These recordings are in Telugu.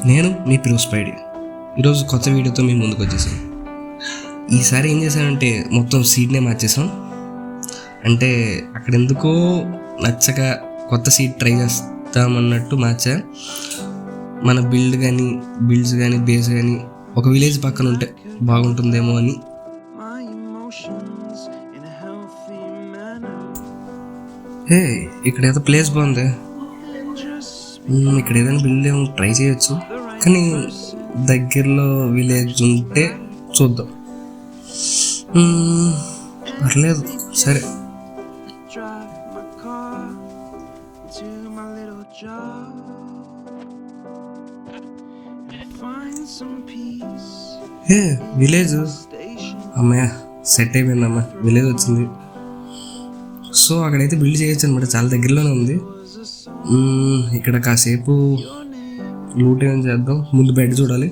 నేను మీ ప్రిన్సిపైడి ఈరోజు కొత్త వీడియోతో మీ ముందుకు వచ్చేసాను. ఈసారి ఏం చేశానంటే మొత్తం సీట్నే మార్చేసాం. అంటే అక్కడ ఎందుకో నచ్చక కొత్త సీట్ ట్రై చేస్తామన్నట్టు మార్చా. మన బిల్డ్స్ కానీ బేస్ కానీ ఒక విలేజ్ పక్కన ఉంటే బాగుంటుందేమో అని. హే, ఇక్కడ ఏదో ప్లేస్ బాగుంది, ఇక్కడ ఏదైనా బిల్డ్ ఏమో ట్రై చేయొచ్చు, కానీ దగ్గరలో విలేజ్ ఉంటే చూద్దాం. పర్లేదు, సరే. హే, విలేజ్, అమ్మయ్య సెట్ అయిపోయిందమ్మా, విలేజ్ వచ్చింది. సో అక్కడైతే బిల్డ్ చేయొచ్చు అనమాట, చాలా దగ్గరలోనే ఉంది. ఇక్కడ కాసేపు లూట్ ఏం చేద్దాం. ముందు బెడ్ చూడాలి,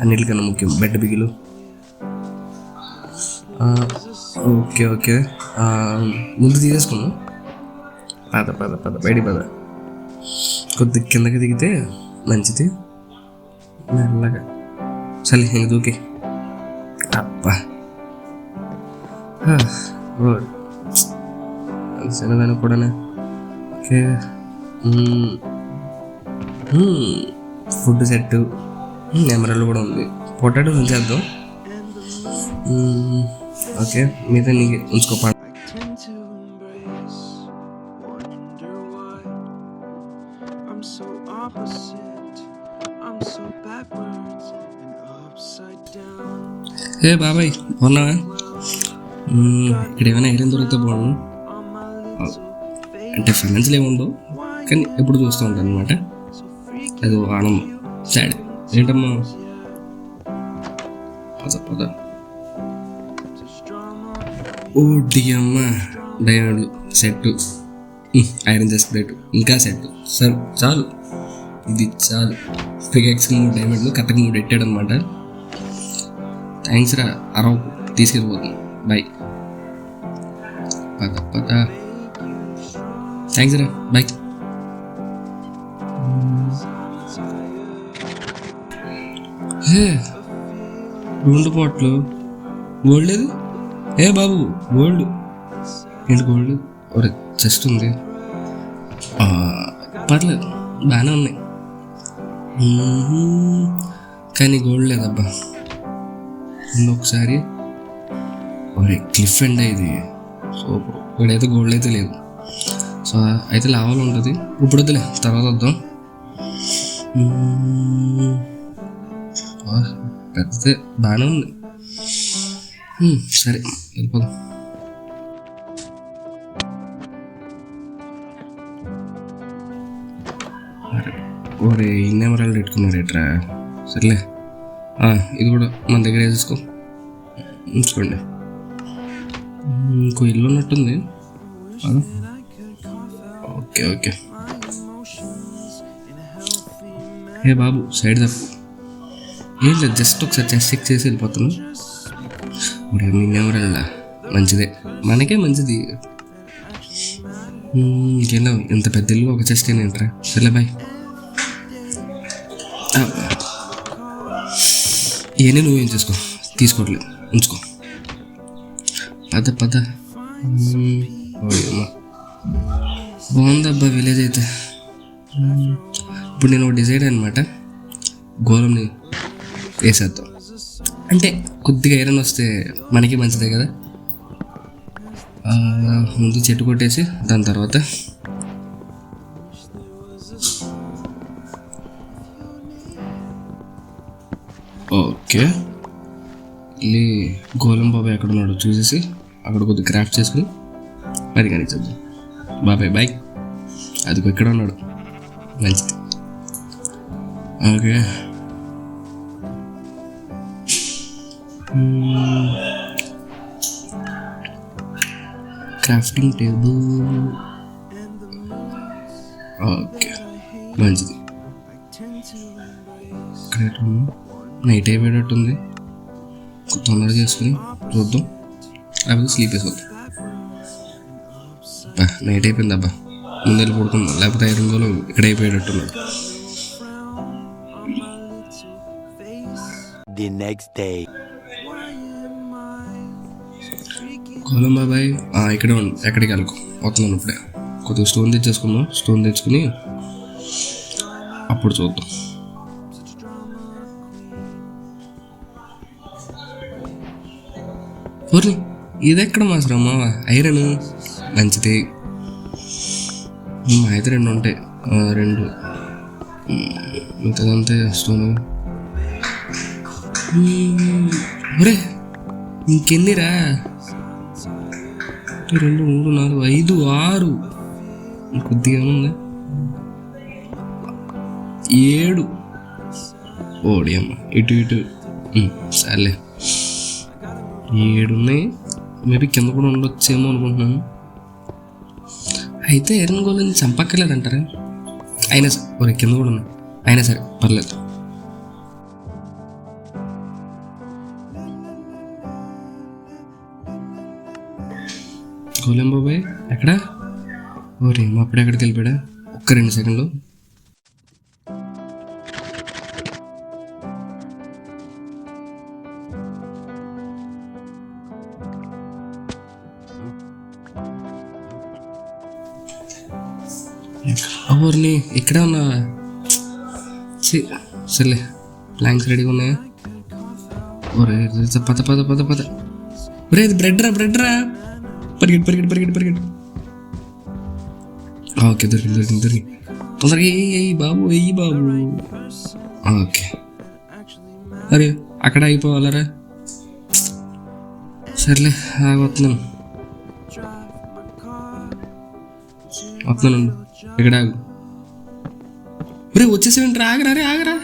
అన్నిటికన్నా ముఖ్యం బెడ్ బిగిలు. ఓకే ముందు తీసేసుకున్నాం. పద బయటికి పద. కొద్ది కిందకి దిగితే మంచిది, మెల్లగా. చలి ఇంక దూకి. అబ్బా, చిన్నదానికి కూడా. ఓకే, ఫుడ్ సెట్, ఎమరాల్డ్ కూడా ఉంది. పొటాటో ఉంచేద్దాం. ఓకే, మీద నీకు ఉంచుకోపా. ఏ బాబాయ్, బాగున్నావా? ఇక్కడ ఏమైనా ఐరన్ దొరికితే బాగుండు. అంటే ఫైనాన్షియల్ ఏమి ఉండవు, కానీ ఎప్పుడు చూస్తూ ఉంటాను అనమాట. అది ఆనందం, సాడ్. ఏంటమ్మా, పద. ఓ డియమ్మ, diamond set, iron chest plate, ఇంకా సెట్. సరే చాలు, ఇది చాలు. పికెక్స్ 3 డైమండ్లు, కట్టకు 3 ఎట్టాడు అనమాట. థ్యాంక్స్ రా, అరవ తీసుకెళ్ళిపోతుంది. బాయ్. పద. థ్యాంక్స్ రా, బాయ్. హే, 2 బాట్లు గోల్డ్ ఏది? ఏ బాబు, గోల్డ్ ఏంటి? గోల్డ్ ఒక చెస్ట్ ఉంది, పర్లేదు, బాగానే ఉన్నాయి. కానీ గోల్డ్ లేదబ్బా. ఒకసారి ఒరే క్లిఫ్ అండ్ ఇది. సో ఇక్కడైతే గోల్డ్ అయితే లేదు. సో అయితే లావాలు ఉంటుంది. ఇప్పుడు వద్దులే, తర్వాత వద్దాం. పెద్దదే బాగానే ఉంది. సరే, వెళ్ళిపోదాం. ఓరే, ఇన్ని ఎమరాల్డ్ పెట్టుకున్నారు ఎట్రా. సర్లే, ఇది కూడా మన దగ్గర వేసేసుకో, ఉంచుకోండి. ఇంకో ఇల్లు ఉన్నట్టుంది. ఓకే. ఏ బాబు, సైడ్ తప్పు. ఏం లేదు, జస్ట్ ఒకసారి చెక్ చేసి వెళ్ళిపోతాను. నిన్నెవరల్లా మంచిదే, మనకే మంచిది. ఇంకేనా, ఇంత పెద్ద ఇల్లు ఒక చెస్ట్ ఏంట్రా. సర్లే, బాయ్. ఇవన్నీ నువ్వేం చేసుకో, తీసుకోవట్లేదు, ఉంచుకో. పద. బాగుందబ్బా విలేజ్ అయితే. ఇప్పుడు నేను డిసైడ్ అనమాట, గోళంని వేసేద్దాం. అంటే కొద్దిగా ఐరన్ వస్తే మనకి మంచిదే కదా. ముందు చెట్టు కొట్టేసి దాని తర్వాత ఓకే, వెళ్ళి గోళం బాబాయ్ ఎక్కడ ఉన్నాడో చూసేసి అక్కడ కొద్దిగా క్రాఫ్ట్ చేసుకుని మరి కానీ చెప్తాం. బాయ్. అది ఎక్కడ ఉన్నాడు, మంచిది. Okay, crafting table. ఓకే, మంచిది. ఇక్కడ నైట్ అయిపోయేటట్టుంది, తొందరగా చేసుకుని చూద్దాం, లేకపోతే స్లీప్ వేసుకోద్దాం. నైట్ అయిపోయింది అబ్బా, ముందు వెళ్ళి పడుకుందాం, లేకపోతే ఐరన్ గోళం ఇక్కడ అయిపోయేటట్టున్నాడు. the next day. కోలం బాబాయ్ ఇక్కడే ఉండి ఎక్కడికి వెళ్ళకు వస్తున్నాను ఇప్పుడే. కొద్దిగా స్టోన్ తెచ్చేసుకుందాం. స్టోన్ తెచ్చుకుని అప్పుడు చూద్దాం. ఓర్ని ఇది ఎక్కడ మాసరా మావా? ఐరన్ మంచిది. మా అయితే 2 ఉంటాయి. 2 మిగతాదంతే స్టోన్. ఒరే ఇంకెన్నిరా? 2 3 4 5 6 కొద్దిగా ఉందా? 7 ఓడి అమ్మ ఇటు ఇటు సర్లే 7 ఉన్నాయి. మేబీ కింద కూడా ఉండొచ్చేమో అనుకుంటున్నాను. అయితే ఐరన్ గోల్ని చంపక్కర్లేదంటారా? అయినా సరే ఒరే కింద కూడా ఉన్నాయి. అయినా సరే పర్లేదు. గోలెం బాబాయ్ ఎక్కడా? ఓరే మా అప్పుడు ఎక్కడికి వెళ్ళిపోయా? ఒక్క 2 సెకండ్లు. ఊరిని ఇక్కడే ఉన్నా. సర్లే ప్లాంక్స్ రెడీగా ఉన్నాయా? ఒరే పద పద పద పద. ఒరే ఇది బ్రెడ్రా పరిగెట్టు పరిగెట్టు పరిగెట్టు పరిగెట్టు. ఓకే దొరికింది దొరికింది దొరికింది. తొందరగా వెయ్యి బాబు వెయ్యి బాబు. ఓకే అరే అక్కడ అయిపోవాలరా. సర్లే వస్తున్నాను వస్తున్నాను. ఇక్కడ ఆగు. ఒరే వచ్చేసేయండి. ఆగరా రే ఆగరా.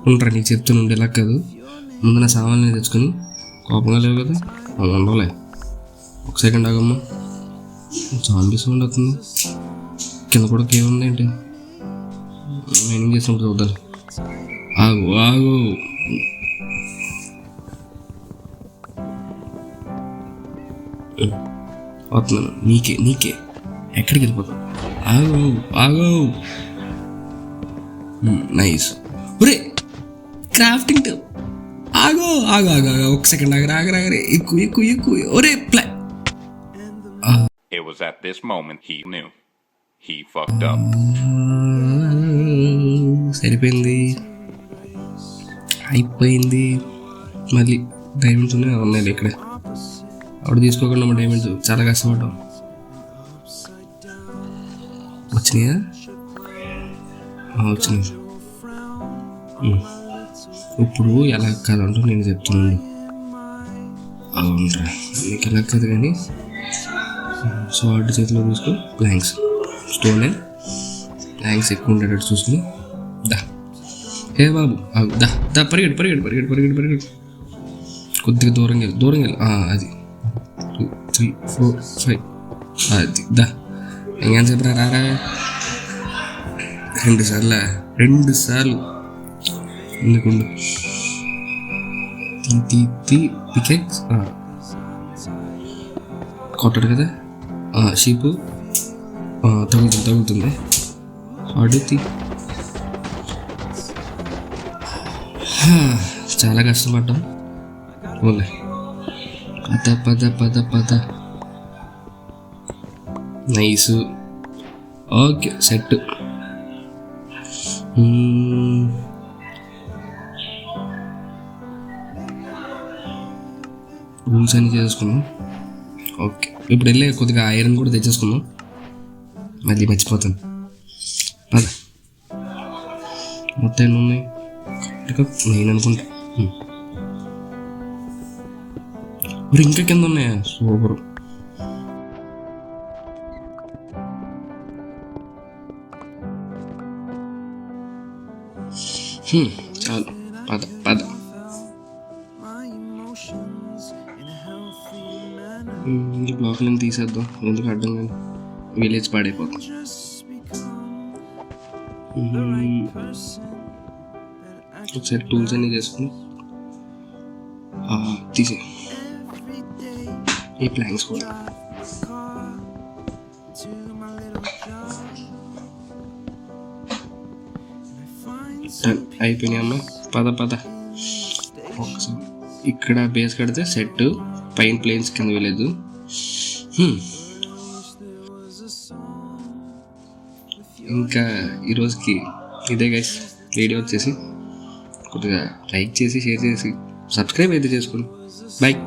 ఉంటారా నీకు చెప్తాను ఎలా కాదు. ముందు నా సామాన్లు తెచ్చుకొని కోపంగా లేవు కదా ఉండలే. 1 సెకండ్ ఆగమ్మా. జాంబీ సౌండ్ అవుతుంది. కింద కూడా ఏముంది ఏంటి? మైనింగ్ చేసినప్పుడు చూద్దాం. ఆగు ఆగు. వస్తున్నాను. నీకే ఎక్కడికి వెళ్ళిపోతావు? ఆగు ఆగు. నైస్. ఒరే క్రాఫ్టింగ్ ఆగు ఆగు ఆగు ఆగు 1 సెకండ్ ఆగరా ఆగరా ఆగరే. ఎక్కువ ఎక్కువ ఎక్కువ. ఒరే It was at this moment he knew he fucked up. సరిపోయింది అయిపోయింది. మళ్ళీ డైమండ్స్ ఉన్నాయి ఇక్కడ. అప్పుడు తీసుకోకుండా మా డైమండ్స్ చాలా కష్టపడ్డాం. వచ్చినాయా? వచ్చినాయి. ఇప్పుడు ఎలా కాదంటూ నేను చెప్తున్నాను. అవునరా నీకు ఎలా కాదు కానీ స్వార్డ్ చేతిలో చూసుకో. ప్లాంక్స్ స్టోనే ప్లాంక్స్ ఎక్కువ ఉండేటట్టు చూసుకుని దా. ఏ బాబు దా దా పరిగెడు పరిగెడు పరిగెడు పరిగెడు పరిగెడు. కొద్దిగా దూరంగా వెళ్ళి అది 2 3 4 5 అది దా. ఇంకా చెప్పరా రారా. 2 సార్లు ఎందుకు పికెక్స్ కొట్టడు కదా. షీపు తగులుతుంది. అడుగుతి చాలా కష్టపడ్డాం. ఓలే పద నైస్. Okay set. రూల్స్ అన్నీ చేసుకున్నాం. ఓకే ఇప్పుడు వెళ్ళి కొద్దిగా ఐరన్ కూడా తెచ్చేసుకుందాం. మళ్ళీ మర్చిపోతాను. పద మొత్తం ఎన్ని ఉన్నాయి? నేను అనుకుంటా మరి ఇంకా కింద ఉన్నాయా? సూపర్. చాలు పద. ఈ బ్లాక్లను తీసేద్దాం. ఎందుకు అడ్డం కానీ విలేజ్ పాడైపోతాం. ఒకసారి టూల్స్ అన్నీ చేసుకుని తీసే. ఈ ప్లాంక్స్ కూడా డన్ అయిపోయినాయి అమ్మ. పద ఒకసారి ఇక్కడ బేస్ కడితే సెట్, పైన ప్లేన్స్ కింద వెళ్ళలేదు. ఇంకా ఈరోజుకి ఇదే గైస్ వీడియో వచ్చేసి. కొద్దిగా లైక్ చేసి షేర్ చేసి సబ్స్క్రైబ్ అయితే చేసుకోండి. బాయ్.